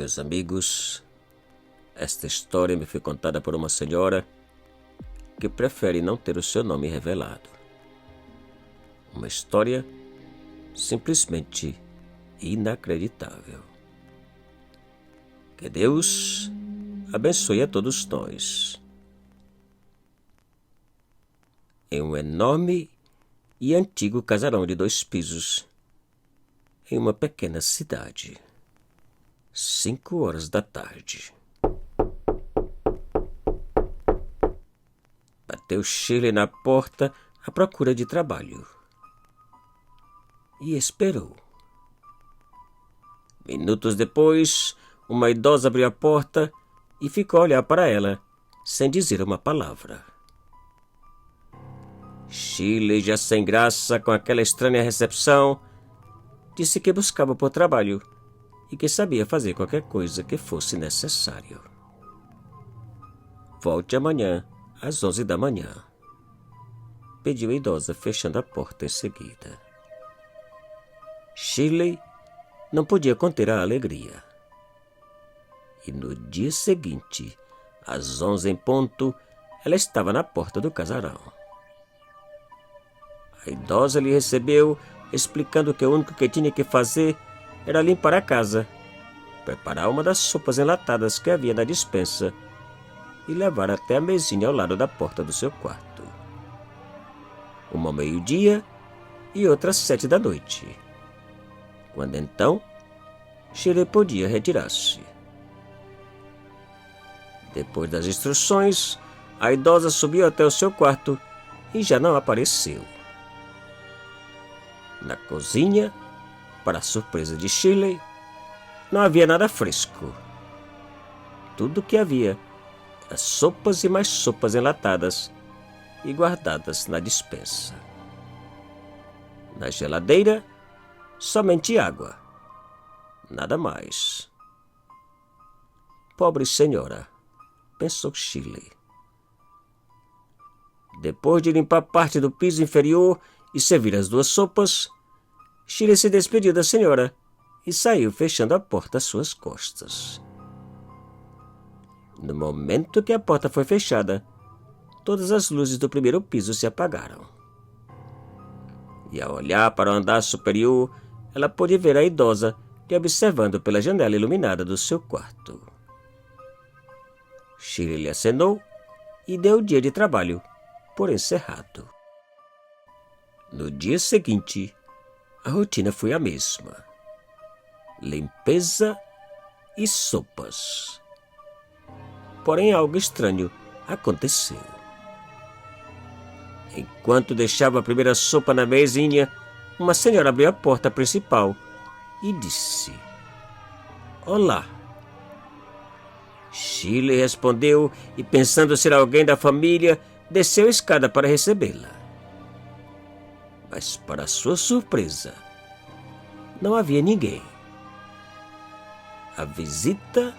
Meus amigos, esta história me foi contada por uma senhora que prefere não ter o seu nome revelado. Uma história simplesmente inacreditável. Que Deus abençoe a todos nós. Em um enorme e antigo casarão de 2 pisos, em uma pequena cidade, 5 horas da tarde. Bateu Shirley na porta à procura de trabalho. E esperou. Minutos depois, uma idosa abriu a porta e ficou a olhar para ela, sem dizer uma palavra. Shirley, já sem graça com aquela estranha recepção, disse que buscava por trabalho e que sabia fazer qualquer coisa que fosse necessário. Volte amanhã, às 11 da manhã, pediu a idosa, fechando a porta em seguida. Shirley não podia conter a alegria. E no dia seguinte, às 11 em ponto, ela estava na porta do casarão. A idosa lhe recebeu, explicando que o único que tinha que fazer era limpar a casa, preparar uma das sopas enlatadas que havia na despensa e levar até a mesinha ao lado da porta do seu quarto. Uma ao meio-dia e outra às 7 da noite. Quando então, Shirley podia retirar-se. Depois das instruções, a idosa subiu até o seu quarto e já não apareceu. Na cozinha, para a surpresa de Shirley, não havia nada fresco. Tudo o que havia era sopas e mais sopas enlatadas e guardadas na despensa. Na geladeira, somente água. Nada mais. Pobre senhora, pensou Shirley. Depois de limpar parte do piso inferior e servir as 2 sopas, Shirley se despediu da senhora e saiu fechando a porta às suas costas. No momento que a porta foi fechada, todas as luzes do primeiro piso se apagaram. E ao olhar para o andar superior, ela pôde ver a idosa lhe observando pela janela iluminada do seu quarto. Shirley lhe acenou e deu o dia de trabalho por encerrado. No dia seguinte, a rotina foi a mesma. Limpeza e sopas. Porém, algo estranho aconteceu. Enquanto deixava a primeira sopa na mesinha, uma senhora abriu a porta principal e disse: "Olá." Shirley respondeu e, pensando ser alguém da família, desceu a escada para recebê-la. Mas, para sua surpresa, não havia ninguém. A visita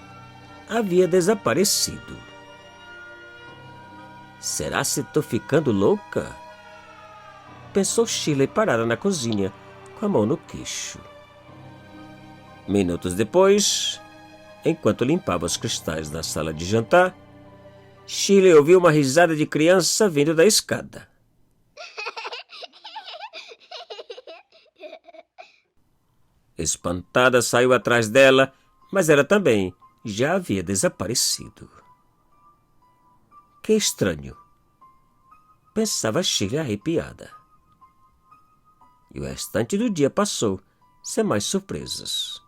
havia desaparecido. Será se estou ficando louca? Pensou Shirley parada na cozinha, com a mão no queixo. Minutos depois, enquanto limpava os cristais na sala de jantar, Shirley ouviu uma risada de criança vindo da escada. Espantada, saiu atrás dela, mas ela também já havia desaparecido. Que estranho, pensava Shirley arrepiada. E o restante do dia passou sem mais surpresas.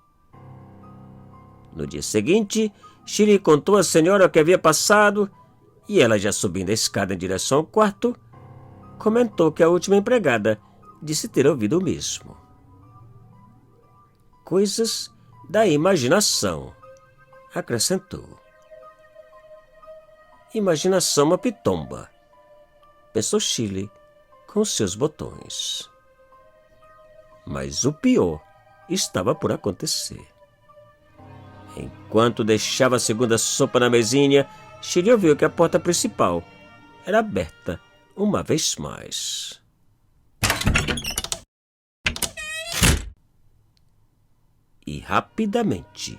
No dia seguinte, Shirley contou à senhora o que havia passado e ela, já subindo a escada em direção ao quarto, comentou que a última empregada disse ter ouvido o mesmo. Coisas da imaginação, acrescentou. Imaginação uma pitomba, pensou Shirley com os seus botões. Mas o pior estava por acontecer. Enquanto deixava a segunda sopa na mesinha, Shirley ouviu que a porta principal era aberta uma vez mais. E rapidamente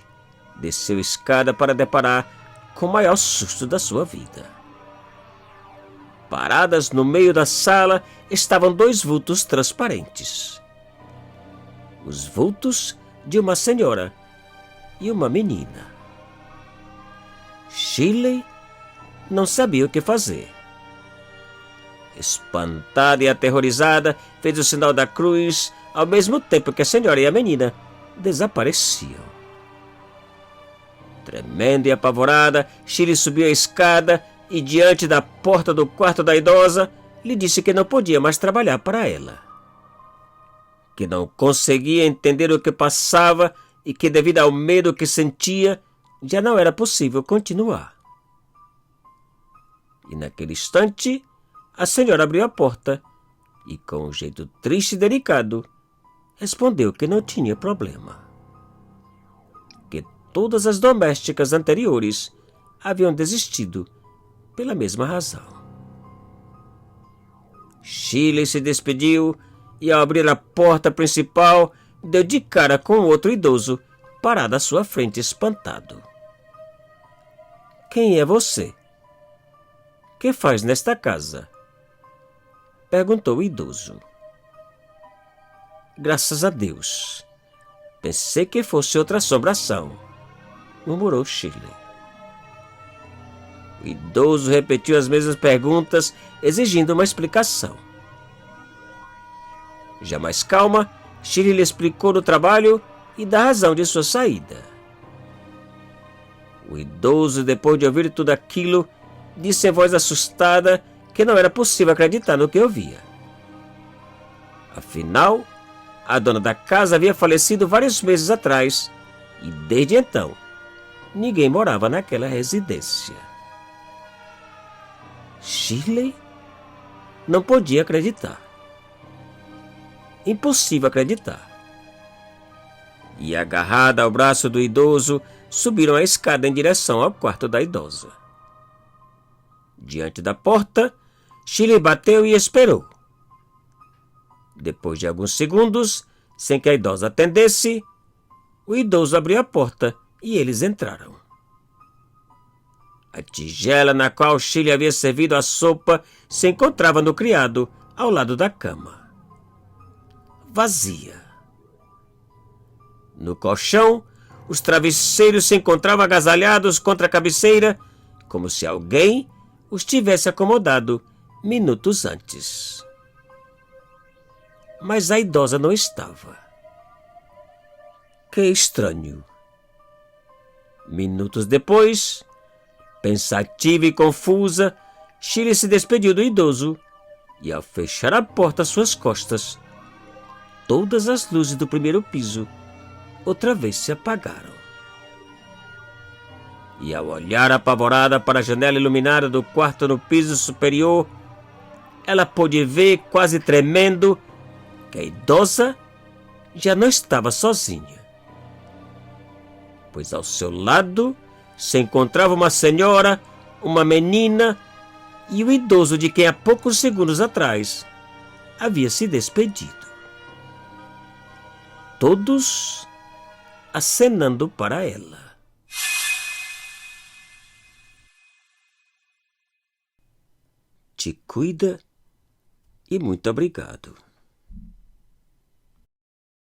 desceu a escada para deparar com o maior susto da sua vida. Paradas no meio da sala estavam dois vultos transparentes. Os vultos de uma senhora e uma menina. Shirley não sabia o que fazer. Espantada e aterrorizada, fez o sinal da cruz ao mesmo tempo que a senhora e a menina desapareciam. Tremenda e apavorada, Shirley subiu a escada e, diante da porta do quarto da idosa, lhe disse que não podia mais trabalhar para ela, que não conseguia entender o que passava e que, devido ao medo que sentia, já não era possível continuar. E naquele instante, a senhora abriu a porta e, com um jeito triste e delicado, respondeu que não tinha problema, que todas as domésticas anteriores haviam desistido pela mesma razão. Shirley se despediu e, ao abrir a porta principal, deu de cara com outro idoso parado à sua frente, espantado. "Quem é você? Que faz nesta casa?" perguntou o idoso. "Graças a Deus. Pensei que fosse outra assombração", murmurou Shirley. O idoso repetiu as mesmas perguntas, exigindo uma explicação. Já mais calma, Shirley lhe explicou do trabalho e da razão de sua saída. O idoso, depois de ouvir tudo aquilo, disse em voz assustada que não era possível acreditar no que ouvia. Afinal, a dona da casa havia falecido vários meses atrás e, desde então, ninguém morava naquela residência. Shirley não podia acreditar. Impossível acreditar. E, agarrada ao braço do idoso, subiram a escada em direção ao quarto da idosa. Diante da porta, Shirley bateu e esperou. Depois de alguns segundos, sem que a idosa atendesse, o idoso abriu a porta e eles entraram. A tigela na qual Shirley havia servido a sopa se encontrava no criado, ao lado da cama. Vazia. No colchão, os travesseiros se encontravam agasalhados contra a cabeceira, como se alguém os tivesse acomodado minutos antes. Mas a idosa não estava. Que estranho. Minutos depois, pensativa e confusa, Shirley se despediu do idoso e, ao fechar a porta às suas costas, todas as luzes do primeiro piso outra vez se apagaram. E, ao olhar apavorada para a janela iluminada do quarto no piso superior, ela pôde ver, quase tremendo, que a idosa já não estava sozinha, pois ao seu lado se encontrava uma senhora, uma menina e o idoso de quem há poucos segundos atrás havia se despedido. Todos acenando para ela. Te cuida e muito obrigado.